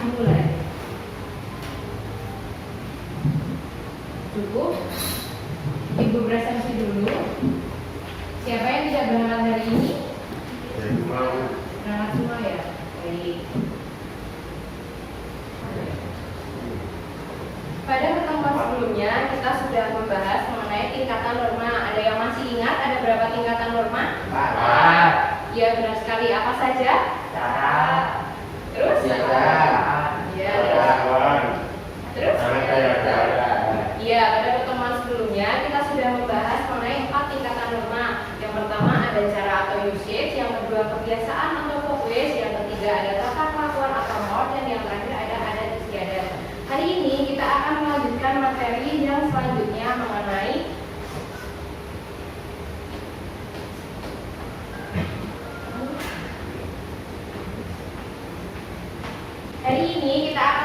dimulai. Cukup? Ibu berasumsi dulu. Siapa yang tidak berangkat hari ini? Berangkat semua ya? Baik. Pada pertemuan sebelumnya kita sudah membahas mengenai tingkatan norma. Ada yang masih ingat ada berapa tingkatan norma? Ya, benar sekali. Apa saja? Terus? Ya, terus? Ya, pada pertemuan sebelumnya kita sudah membahas mengenai 4 tingkatan norma. Yang pertama ada cara atau usage, yang kedua kebiasaan atau voice, yang ketiga ada tata kelakuan atau mode, dan yang terakhir ada adat istiadat. Hari ini kita akan melanjutkan materi yang selanjutnya mengenai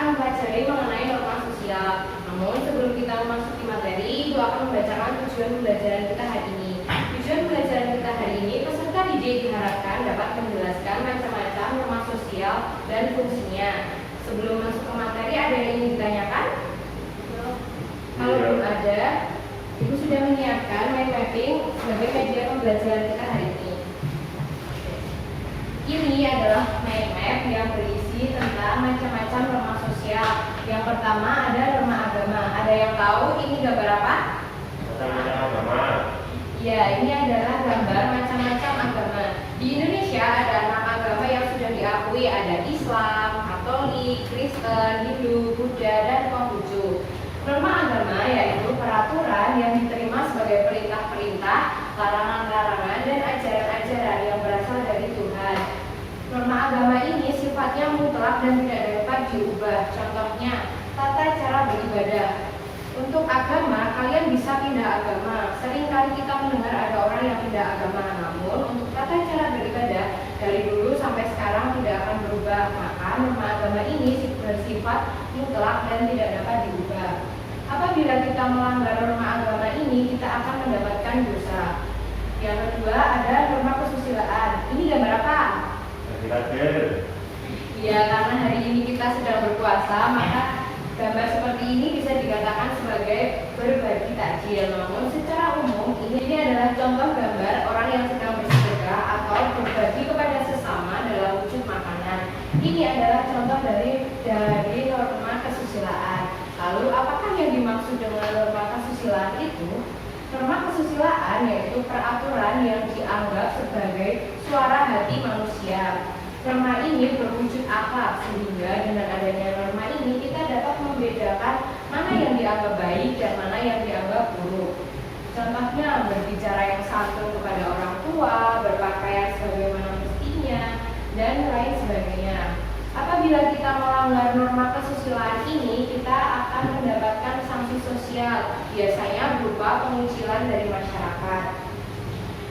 mempelajari mengenai norma sosial. Namun sebelum kita memasuki materi, Ibu akan membacakan tujuan pembelajaran kita hari ini. Tujuan pembelajaran kita hari ini, peserta didik diharapkan dapat menjelaskan macam-macam norma sosial dan fungsinya. Sebelum masuk ke materi, ada yang ingin ditanyakan? Kalau belum ada, Ibu sudah menyiapkan mind mapping sebagai media pembelajaran kita hari ini. Ini adalah mind map yang berisi tentang macam-macam norma sosial. Yang pertama ada norma agama. Ada yang tahu ini gambar apa? Macam-macam agama. Ya, ini adalah gambar macam-macam agama. Di Indonesia ada 6 agama yang sudah diakui, ada Islam, Katolik, Kristen, Hindu, Buddha, dan Konghucu. Norma agama yaitu peraturan yang diterima sebagai perintah-perintah, larangan-larangan, dan ajaran-ajaran yang berasal dari Tuhan. Norma agama ini sifatnya mutlak dan tidak dapat diubah. Contohnya, tata cara beribadah. Untuk agama, kalian bisa pindah agama. Seringkali kita mendengar ada orang yang pindah agama, namun untuk tata cara beribadah dari dulu sampai sekarang tidak akan berubah. Maka norma agama ini bersifat mutlak dan tidak dapat diubah. Apabila kita melanggar norma agama ini, kita akan mendapatkan dosa. Yang kedua ada norma kesusilaan. Ini gambar apa? Ya, karena hari ini kita sedang berpuasa, maka gambar seperti ini bisa dikatakan sebagai berbagi takjil. Namun secara umum ini adalah contoh gambar orang yang sedang bersedekah atau berbagi kepada sesama dalam wujud makanan. Ini adalah contoh dari norma kesusilaan. Lalu apakah yang dimaksud dengan norma kesusilaan itu? Norma kesusilaan yaitu peraturan yang dianggap sebagai suara hati manusia. Norma ini berwujud akhlak, sehingga dengan adanya norma ini kita dapat membedakan mana yang dianggap baik dan mana yang dianggap buruk. Contohnya berbicara yang santun kepada orang tua, berpakaian sebagaimana mestinya, dan lain sebagainya. Apabila kita melanggar norma kesusilaan ini, kita akan mendapatkan sanksi sosial, biasanya berupa pengucilan dari masyarakat.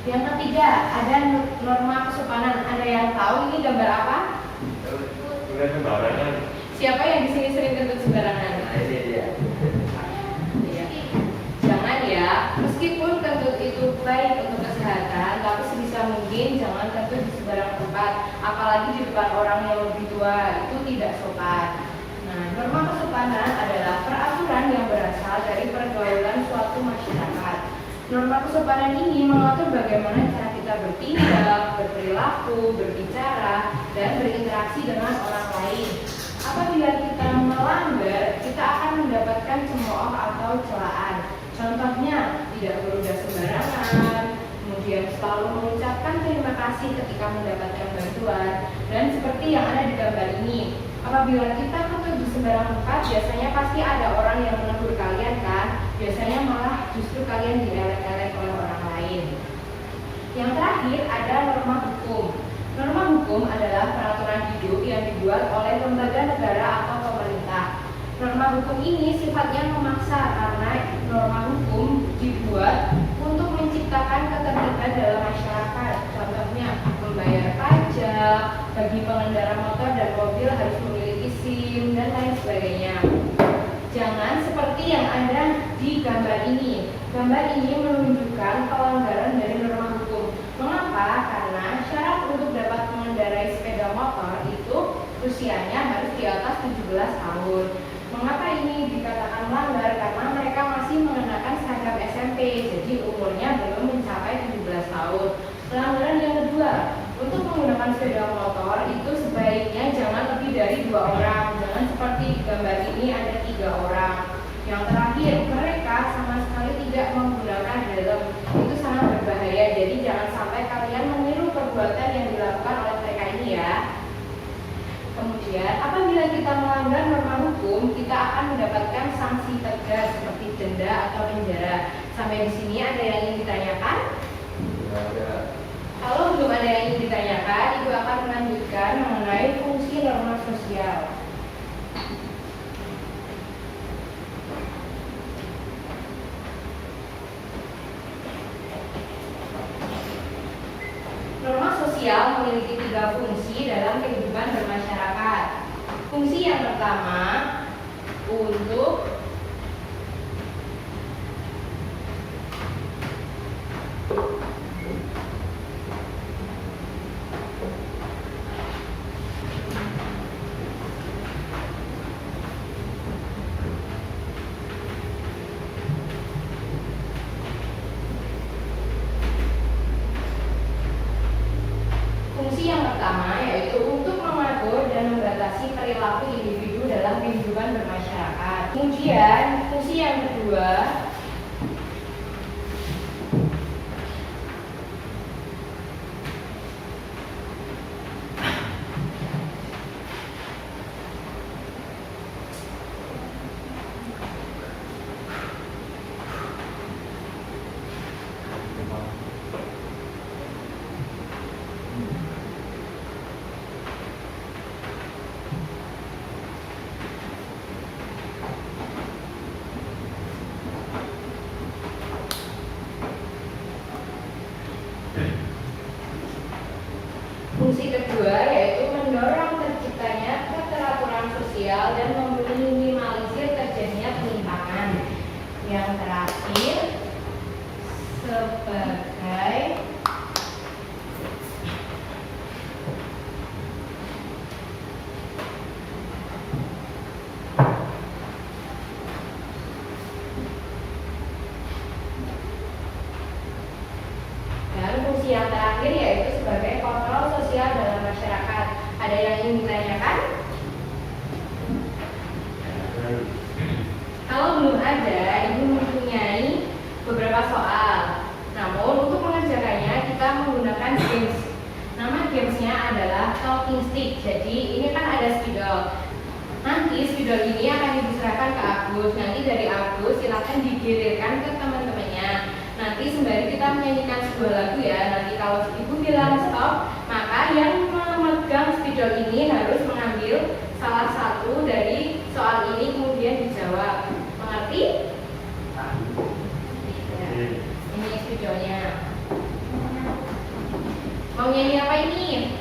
Yang ketiga, ada norma kesopanan. Ada yang tahu ini gambar apa? Sembarangan. Siapa yang di sini sering kentut sembarangan? Jangan ya. Meskipun kentut itu baik untuk kesehatan, tapi sebisa mungkin jangan kentut di sembarang tempat, apalagi di depan orang yang lebih tua. Itu tidak sopan. Nah, norma kesopanan adalah peraturan yang berasal dari pergaulan suatu masyarakat. Norma kesopanan ini mengatur bagaimana cara kita bertindak, berperilaku, berbicara, dan berinteraksi dengan orang lain. Apabila kita melanggar, kita akan mendapatkan cemooh atau celaan. Contohnya, tidak berucap sembarangan, kemudian selalu mengucapkan terima kasih ketika mendapatkan bantuan, dan seperti yang ada di gambar ini. Apabila kita kentut di sembarang tempat, biasanya pasti ada orang yang menegur kalian kan? Biasanya malah justru kalian dielek-elek oleh orang lain. Yang terakhir ada norma hukum. Norma hukum adalah peraturan hidup yang dibuat oleh lembaga negara atau pemerintah. Norma hukum ini sifatnya memaksa karena norma hukum dibuat untuk menciptakan ketertiban dalam masyarakat. Contohnya, membayar pajak, bagi pengendara motor dan mobil harus memiliki SIM, dan lain sebagainya. Jangan seperti yang ada di gambar ini. Gambar ini menunjukkan pelanggaran dari norma hukum. Mengapa? Karena syarat untuk dapat mengendarai sepeda motor itu usianya harus di atas 17 17 tahun. Mengapa ini dikatakan melanggar? Karena mereka masih mengenakan seragam SMP, jadi umurnya belum mencapai 17 tahun. Pelanggaran yang kedua, untuk menggunakan sepeda motor itu sebaiknya jangan lebih dari 2 orang, jangan seperti di gambar ini ada 3 orang. Yang terakhir, mereka sama sekali tidak menggunakan helm, itu sangat berbahaya, jadi jangan sampai kalian meniru perbuatan yang dilakukan oleh mereka ini ya. Kemudian, apabila kita melanggar norma hukum, kita akan mendapatkan sanksi tegas seperti denda atau penjara. Sampai di sini ada yang ingin ditanyakan? Ada. Kalau belum ada yang ingin ditanyakan, Ibu akan melanjutkan mengenai fungsi norma sosial. Norma sosial memiliki 3 fungsi dalam kehidupan bermasyarakat. Fungsi yang pertama untuk yaitu untuk mengatur dan membatasi perilaku individu dalam kehidupan bermasyarakat. Kemudian fungsi yang kedua yaitu mendorong terciptanya keteraturan sosial dan meminimalisir terjadinya penyimpangan. Yang terakhir sebagai fungsi yang terakhir yaitu sebagai kontrol sosial dalam masyarakat. Ada yang ingin ditanyakan? Kalau belum ada, Ibu mempunyai beberapa soal. Namun untuk mengerjakannya kita menggunakan games. Nama gamesnya adalah talking stick. Jadi ini kan ada spidol. Nanti spidol ini akan diserahkan ke Agus. Nanti dari Agus silakan digirirkan ke teman-temannya. Nanti sembari kita menyanyikan sebuah lagu ya. Nanti kalau Ibu bilang stop, maka yang memegang spidol ini harus mengambil salah satu dari soal ini kemudian dijawab. Mengerti? Ya. Ini spidolnya. Mau nyanyi apa ini?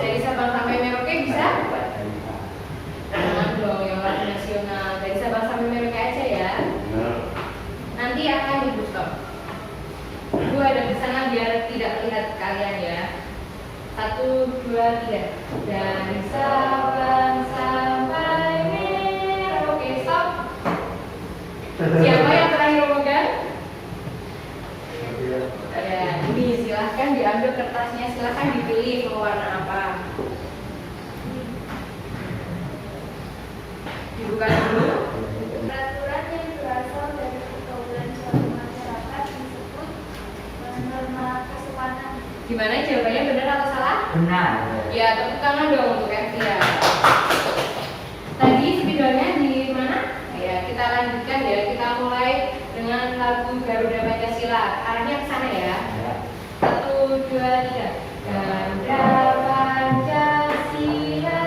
Dari Sabang sampai Merauke bisa? Jangan dong yang lagu nasional. Dari Sabang sampai Merauke aja ya. Nanti akan Ibu stop. Ibu ada di sana biar tidak lihat kalian ya. 1, 2, 3. Dari Sabang sampai Merauke. Stop. Siapa yang terakhir memegang? Ya, ini silahkan diambil kertasnya. Silahkan dipilih mau warna apa. Dibuka dulu. Peraturan yang berasal dari pergaulan suatu masyarakat disebut norma kesopanan. Gimana jawabannya, benar atau salah? Benar. Ya, tepuk tangan dong untuk Evia. Tadi spidolnya di mana? Ya, kita lanjutkan ya. Kita mulai dengan lagu Garuda Pancasila. Arahnya ke sana ya. 1, 2, 3. Garuda Pancasila,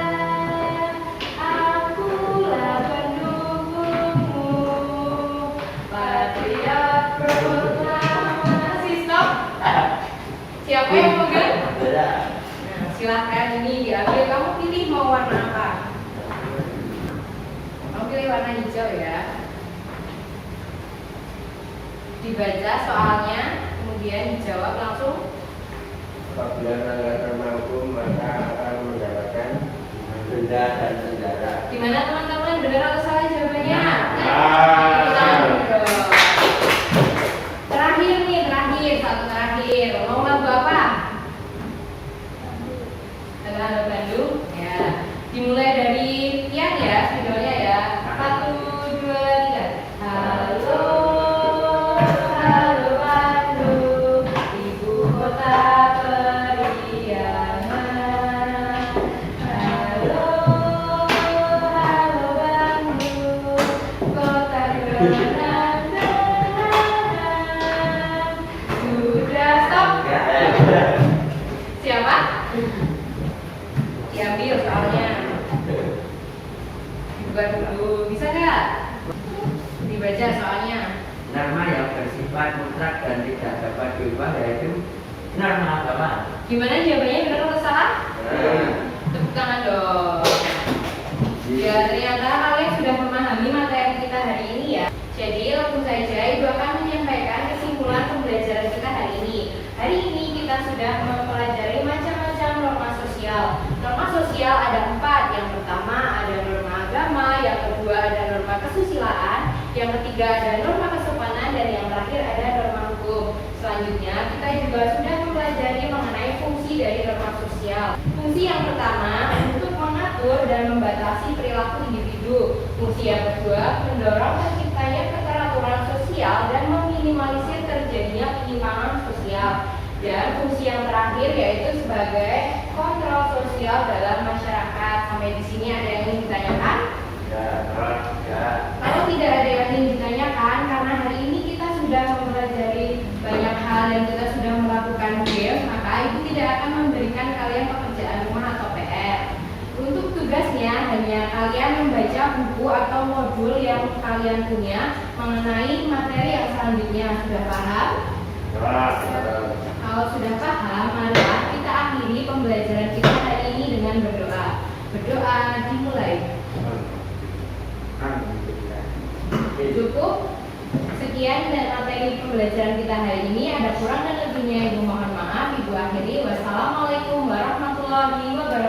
akulah pendukungmu, patriot proklamasi. Stop. Siapa yang memegang? Nah, silahkan ini diambil. Kamu pilih mau warna apa? Kamu pilih warna hijau ya. Dibaca soalnya, kemudian dijawab langsung. Apabila melanggar norma hukum maka akan mendapatkan denda benda dan negara. Gimana teman-teman? Benar atau salah jawabannya? Benar. Terakhir nih, satu terakhir. Mau lagu apa? Lagu Bandung. Ya. Dimulai dari Tian ya, videonya ya. 1, 2, 3. Halo, halo Bandung, ibu kota periangan. Halo, halo Bandung, kota kenangan. Sudah stop. Siapa? Diambil soalnya. Dibuka dulu, bisa nggak? Dibaca soalnya. Norma yang bersifat mutlak dan tidak dapat diubah yaitu norma agama. Gimana jawabannya, benar atau salah? Tepuk tangan dong. Ya, ternyata kalian sudah memahami materi kita hari ini ya. Jadi langsung saja Ibu akan menyampaikan kesimpulan pembelajaran kita hari ini. Hari ini kita sudah mempelajari macam-macam norma sosial. Norma sosial ada 4. Yang pertama ada norma agama, yang kedua ada norma kesusilaan, yang ketiga ada norma kesopanan, dan yang terakhir ada norma hukum. Selanjutnya kita juga sudah mempelajari mengenai fungsi dari norma sosial. Fungsi yang pertama untuk mengatur dan membatasi perilaku individu. Fungsi yang kedua mendorong terciptanya keteraturan sosial dan meminimalisir terjadinya penyimpangan sosial. Dan fungsi yang terakhir yaitu sebagai kontrol sosial dalam masyarakat. Sampai di sini ada yang ingin ditanyakan? Kalau tidak ada yang ingin ditanyakan, karena hari ini kita sudah mempelajari banyak hal dan kita sudah melakukan game, maka Ibu tidak akan memberikan kalian pekerjaan rumah atau PR. Untuk tugasnya hanya kalian membaca buku atau modul yang kalian punya mengenai materi yang selanjutnya. Sudah paham? Kalau sudah paham, marilah kita akhiri pembelajaran kita hari ini dengan berdoa. Berdoa dimulai. Cukup. Sekian dan materi pembelajaran kita hari ini. Ada kurang dan lebihnya Ibu mohon maaf. Ibu akhiri. Wassalamualaikum warahmatullahi wabarakatuh.